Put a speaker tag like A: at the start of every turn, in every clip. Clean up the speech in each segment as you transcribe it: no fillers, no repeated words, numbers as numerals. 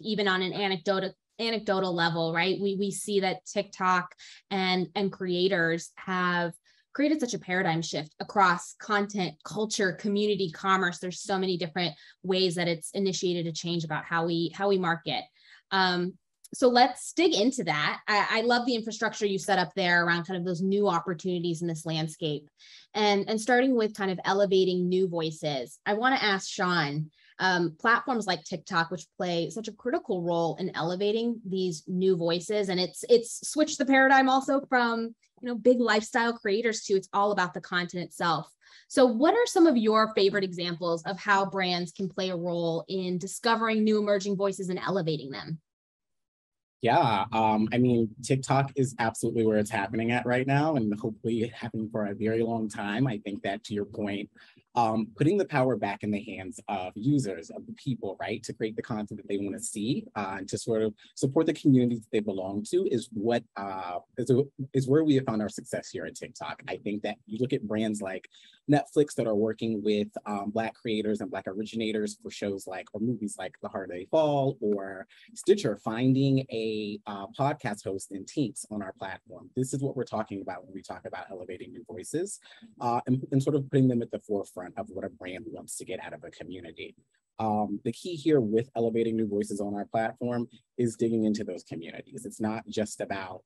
A: even on an anecdotal level, right? We see that TikTok and creators have created such a paradigm shift across content, culture, community, commerce. There's so many different ways that it's initiated a change about how we market. So let's dig into that. I love the infrastructure you set up there around kind of those new opportunities in this landscape, and starting with kind of elevating new voices. I want to ask Sean, platforms like TikTok, which play such a critical role in elevating these new voices, and it's switched the paradigm also from big lifestyle creators to it's all about the content itself. So what are some of your favorite examples of how brands can play a role in discovering new emerging voices and elevating them?
B: Yeah, I mean, TikTok is absolutely where it's happening at right now, and hopefully happening for a very long time. I think that, to your point, putting the power back in the hands of users, of the people, right, to create the content that they want to see, and to sort of support the communities that they belong to is what is where we have found our success here at TikTok. I think that you look at brands like Netflix that are working with Black creators and Black originators for shows like, or movies like The Harder They Fall, or Stitcher finding a podcast host in Tinks on our platform. This is what we're talking about when we talk about elevating new voices, and sort of putting them at the forefront of what a brand wants to get out of a community. The key here with elevating new voices on our platform is digging into those communities. It's not just about,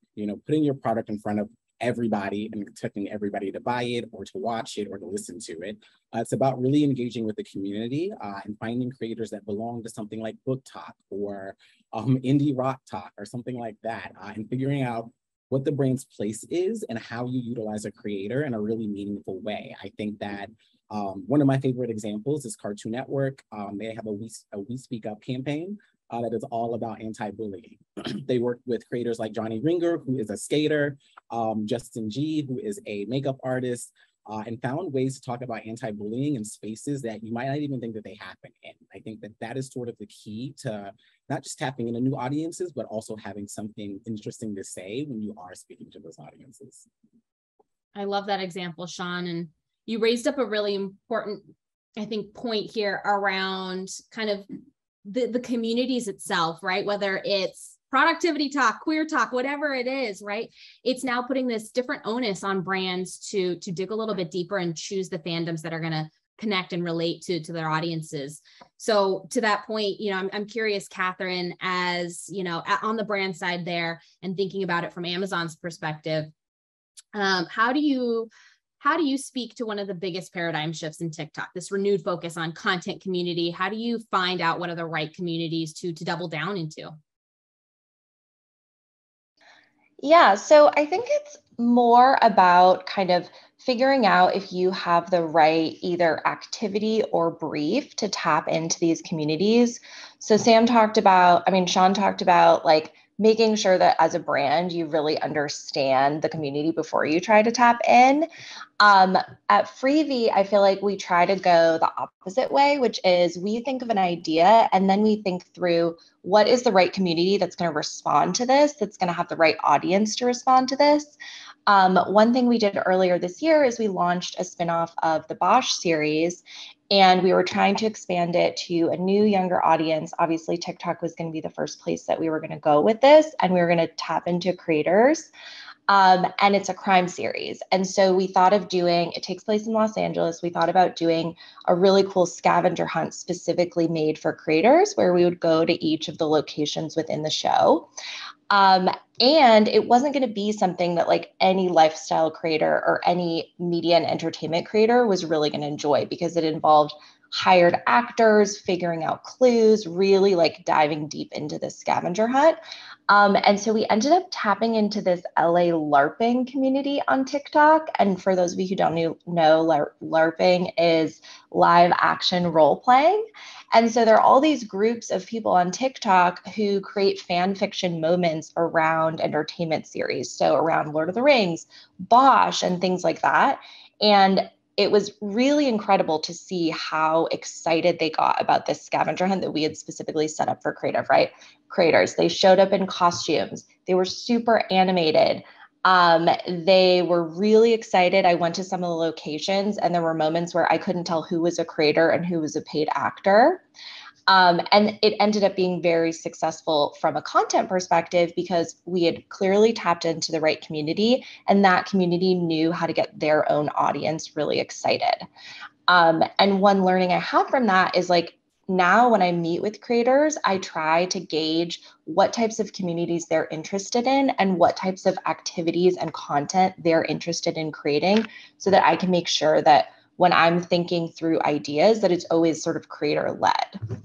B: putting your product in front of everybody and expecting everybody to buy it or to watch it or to listen to it. It's about really engaging with the community and finding creators that belong to something like Book Talk or Indie Rock Talk or something like that, and figuring out what the brand's place is and how you utilize a creator in a really meaningful way. I think that one of my favorite examples is Cartoon Network. They have a We Speak Up campaign that is all about anti-bullying. They work with creators like Johnny Ringer, who is a skater, Justin G, who is a makeup artist, and found ways to talk about anti-bullying in spaces that you might not even think that they happen in. I think that that is sort of the key to not just tapping into new audiences, but also having something interesting to say when you are speaking to those audiences.
A: I love that example, Sean. And you raised up a really important, I think, point here around kind of the communities itself, right? Whether it's productivity talk, queer talk, whatever it is, right? It's now putting this different onus on brands to dig a little bit deeper and choose the fandoms that are going to connect and relate to their audiences. So to that point, I'm curious, Catherine, as on the brand side there and thinking about it from Amazon's perspective, how do you speak to one of the biggest paradigm shifts in TikTok, this renewed focus on content community? How do you find out what are the right communities to double down into?
C: Yeah, so I think it's more about kind of figuring out if you have the right either activity or brief to tap into these communities. So Sean talked about like making sure that as a brand, you really understand the community before you try to tap in. At Freebie, I feel like we try to go the opposite way, which is we think of an idea and then we think through what is the right community that's going to respond to this, that's going to have the right audience to respond to this. One thing we did earlier this year is we launched a spinoff of the Bosch series, and we were trying to expand it to a new, younger audience. Obviously, TikTok was going to be the first place that we were going to go with this, and we were going to tap into creators. And it's a crime series. And so we thought of it takes place in Los Angeles. We thought about doing a really cool scavenger hunt specifically made for creators where we would go to each of the locations within the show. And it wasn't going to be something that like any lifestyle creator or any media and entertainment creator was really going to enjoy, because it involved hired actors, figuring out clues, really like diving deep into the scavenger hunt. And so we ended up tapping into this LA LARPing community on TikTok. And for those of you who don't know, LARPing is live action role playing. And so there are all these groups of people on TikTok who create fan fiction moments around entertainment series. So around Lord of the Rings, Bosch, and things like that. And it was really incredible to see how excited they got about this scavenger hunt that we had specifically set up for creators. They showed up in costumes. They were super animated. They were really excited. I went to some of the locations and there were moments where I couldn't tell who was a creator and who was a paid actor. And it ended up being very successful from a content perspective because we had clearly tapped into the right community, and that community knew how to get their own audience really excited. And one learning I have from that is like, now when I meet with creators, I try to gauge what types of communities they're interested in and what types of activities and content they're interested in creating, so that I can make sure that when I'm thinking through ideas, that it's always sort of creator led.